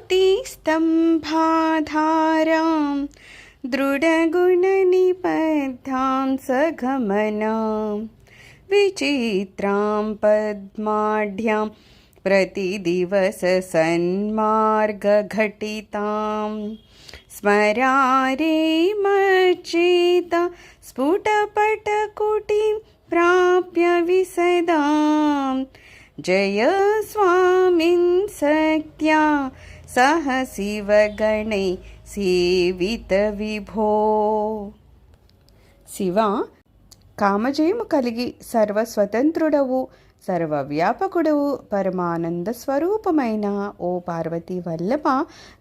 ज्योतिस्तम्भाधारां दृढगुणनिबद्धां सगमनां विचित्रां पद्माढ्यां प्रतिदिवससन्मार्गघटितां स्मरारे मज्जिता स्फुटपटकुटिं प्राप्य विसदां जय स्वामिन् सत्या सह शिवगणै సేవిత విభో. శివ, కామజయము కలిగి సర్వస్వతంత్రుడవు, సర్వవ్యాపకుడవు, పరమానంద స్వరూపమైన ఓ పార్వతీ వల్లభ,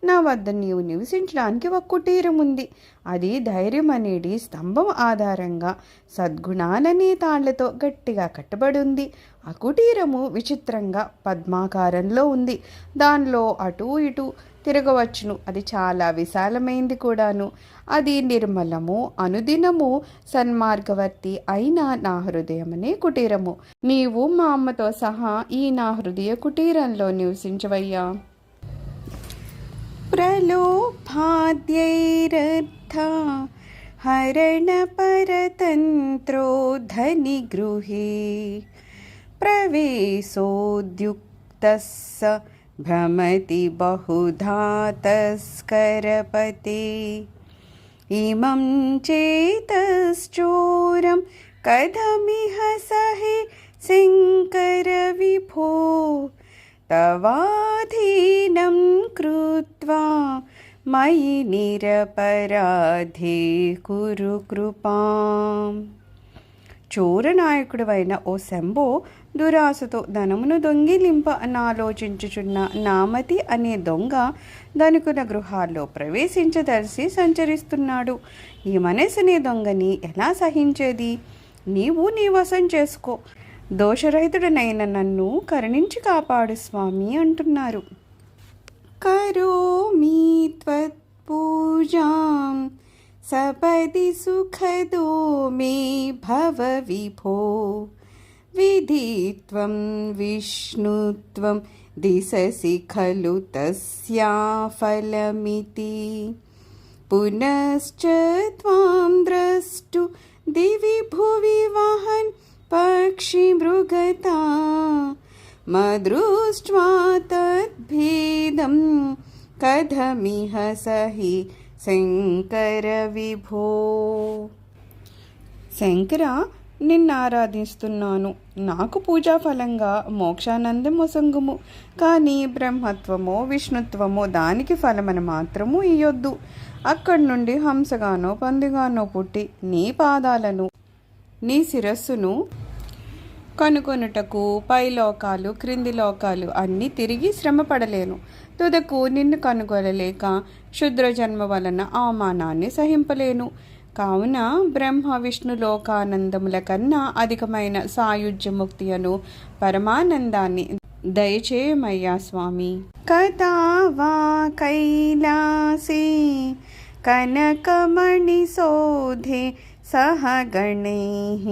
నా వద్ద నీవు నివసించడానికి ఒక కుటీరం ఉంది. అది ధైర్యం అనేది స్తంభం ఆధారంగా సద్గుణాలనే తాళ్లతో గట్టిగా కట్టబడి ఉంది. ఆ కుటీరము విచిత్రంగా పద్మాకారంలో ఉంది. దానిలో అటూ ఇటూ తిరగవచ్చును. అది చాలా విశాలమైంది కూడాను. అది నిర్మలము, అనుదినము సన్మార్గవర్తి అయిన నా హృదయమనే కుటీరము. నీవు మా అమ్మతో సహా ఈ నా హృదయ కుటీరంలో నివసించవయ్యా. ప్రలోభాద్యైరర్థ హరణ పరతంత్రో ధని గృహే ప్రవేశోద్యుక్తస్స భ్రమతి బహుధా తస్కరపతే. ఇమం చేతశ్చోరం కథమిహ సహే శంకర విభో. తవాధీనం కృత్వా మయి నిరపరాధే కురు కృపాం. చోరనాయకుడువైన ఓ శంభో, దురాశతో ధనమును దొంగిలింప ఆలోచించుచున్న నామతి అనే దొంగ ధనికుల గృహాల్లో ప్రవేశించదలిసి సంచరిస్తున్నాడు. ఈ మనసునే దొంగని ఎలా సహించేది? నీవు నీ వశం చేసుకో, దోషరహితుడనైన నన్ను కరుణించి కాపాడు స్వామి అంటున్నారు. కరోమి త్వత్పూజాం సపది సుఖదో మే భవ విభో. విధిత్వం విష్ణుత్వం దిశసి ఖలు తస్యా ఫలమితి. పునశ్చ త్వాం ద్రష్టు దివి భువి వహన్ పక్షి మృగతా. మదృష్ట్వా తద్భేదం కథమిహ సహి శంకర విభో. శంకర, నిన్ను ఆరాధిస్తున్నాను. నాకు పూజా ఫలంగా మోక్షానందం ఒసంగుము. కానీ బ్రహ్మత్వమో విష్ణుత్వమో దానికి ఫలమని మాత్రము ఇయ్యొద్దు. అక్కడి నుండి హంసగానో పందిగానో పుట్టి నీ పాదాలను, నీ శిరస్సును కనుకొనుటకు పైలోకాలు క్రింది లోకాలు అన్నీ తిరిగి శ్రమపడలేను. తుదకు నిన్ను కనుగొనలేక క్షుద్ర జన్మ వలన అవమానాన్ని సహింపలేను. కావున బ్రహ్మ విష్ణు లోకానందముల కన్నా అధికమైన సాయుజ్యముక్తి అను పరమానందాన్ని దయచేయమయ్యా స్వామి. కథా వా కైలాసే కనకమణి శోధే సహ గణైః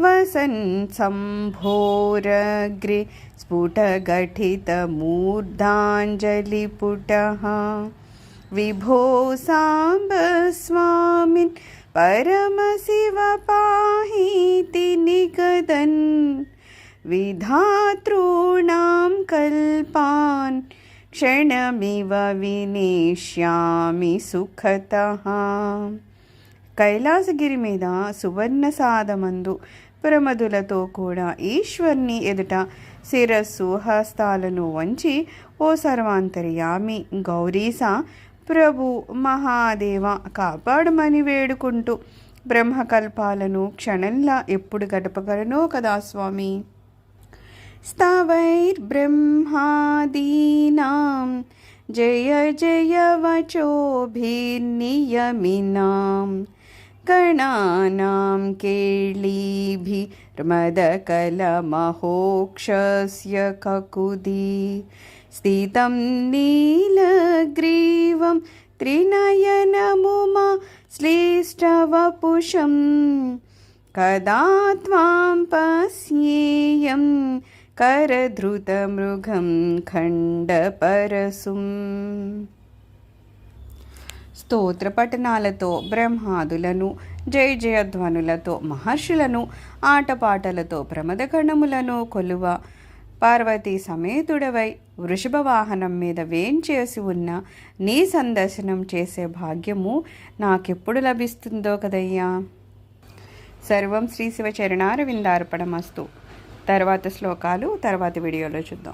వసన్ సంభోరగ్రే స్ఫుటగఠిత మూర్ధాంజలిపుటః. విభో సాంబ స్వామిన్ పరమశివ పాహీతి నిగదన్. విధాతॄణాం కల్పాన్ క్షణమివ వినేష్యామి సుఖతః. కైలాసగిరి మీద సువర్ణ సాదమందు ప్రమదులతో కూడా ఈశ్వర్ని ఎదుట శిరస్సు హస్తాలను వంచి, ఓ సర్వాంతర్యామి గౌరీశ, ప్రభు మహాదేవ కాపాడమని వేడుకుంటూ బ్రహ్మకల్పాలను క్షణంలా ఎప్పుడు గడపగలనో కదా స్వామి. స్తవైర్బ్రహ్మాదీనాం జయ జయ వచోభిర్నియమినాం గణానాం కేళీభిర్మదకలమహోక్షస్య కకుది. స్థితం నీలగ్రీవం త్రినయనముమా శ్లేష్టవపుషం. కదా త్వాం పశ్యేయం करधृतमृगं खण्डपरशुम् స్తోత్రపఠనాలతో బ్రహ్మాదులను జయ జయధ్వనులతో మహర్షులను ఆటపాటలతో ప్రమదగణములను కొలువ పార్వతీ సమేతుడవై వృషభ వాహనం మీద వేంచేసి ఉన్న నీ సందర్శనం చేసే భాగ్యము నాకెప్పుడు లభిస్తుందో కదయ్యా. సర్వం శ్రీ శివ చరణారవిందార్పణమస్తు. తర్వాత శ్లోకాలు తర్వాతి వీడియోలో చూద్దాం.